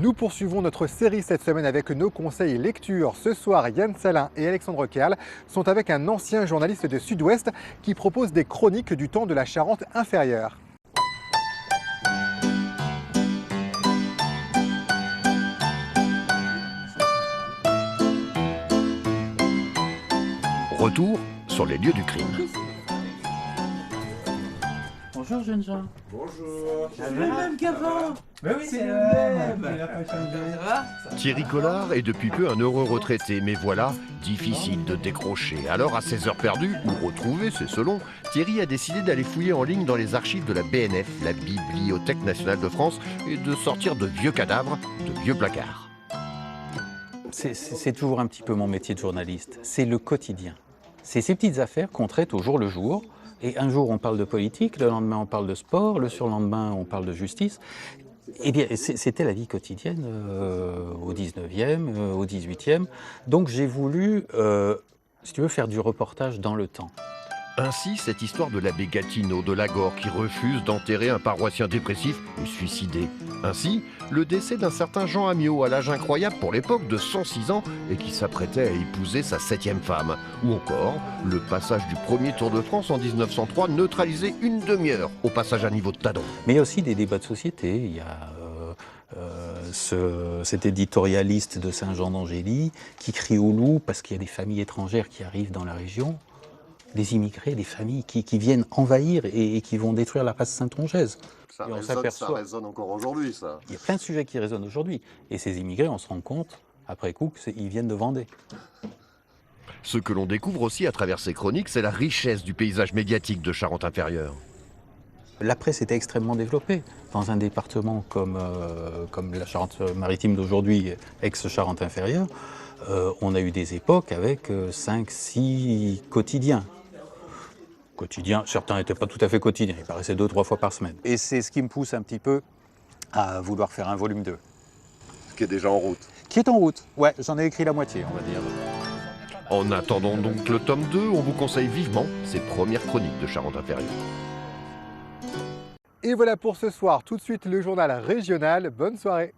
Nous poursuivons notre série cette semaine avec nos conseils lecture. Ce soir, Yann Salin et Alexandre Kerl sont avec un ancien journaliste de Sud-Ouest qui propose des chroniques du temps de la Charente inférieure. Retour sur les lieux du crime. Bonjour jeunes gens. Bonjour. C'est le même qu'avant. Mais oui, c'est le même. Il a pas changé. Ça va? Thierry Collard est depuis peu un heureux retraité, mais voilà, difficile de décrocher. Alors à ses heures perdues, ou retrouvées, c'est selon, Thierry a décidé d'aller fouiller en ligne dans les archives de la BNF, la Bibliothèque nationale de France, et de sortir de vieux cadavres, de vieux placards. C'est toujours un petit peu mon métier de journaliste. C'est le quotidien. C'est ces petites affaires qu'on traite au jour le jour. Et un jour, on parle de politique, le lendemain, on parle de sport, le surlendemain, on parle de justice. Eh bien, c'était la vie quotidienne au 19e, au 18e. Donc, j'ai voulu, si tu veux, faire du reportage dans le temps. Ainsi, cette histoire de l'abbé Gatineau de Lagore qui refuse d'enterrer un paroissien dépressif et suicidé. Ainsi, le décès d'un certain Jean Amiot à l'âge incroyable pour l'époque de 106 ans et qui s'apprêtait à épouser sa 7e femme. Ou encore, le passage du premier Tour de France en 1903 neutralisé une demi-heure au passage à niveau de Tadon. Mais il y a aussi des débats de société. Il y a cet éditorialiste de Saint-Jean d'Angély qui crie au loup parce qu'il y a des familles étrangères qui arrivent dans la région. Des immigrés, des familles qui viennent envahir et qui vont détruire la race saintongeaise. Ça résonne encore aujourd'hui, ça. Il y a plein de sujets qui résonnent aujourd'hui. Et ces immigrés, on se rend compte, après coup, qu'ils viennent de Vendée. Ce que l'on découvre aussi à travers ces chroniques, c'est la richesse du paysage médiatique de Charente-Inférieure. La presse était extrêmement développée. Dans un département comme la Charente-Maritime d'aujourd'hui, ex-Charente-Inférieure, on a eu des époques avec 5-6 quotidiens. Certains n'étaient pas tout à fait quotidiens, ils paraissaient 2-3 fois par semaine. Et c'est ce qui me pousse un petit peu à vouloir faire un volume 2. Ce qui est déjà en route. Qui est en route, ouais, j'en ai écrit la moitié, on va dire. En attendant donc le tome 2, on vous conseille vivement ces premières chroniques de Charente-Inférieure. Et voilà pour ce soir. Tout de suite le journal régional. Bonne soirée.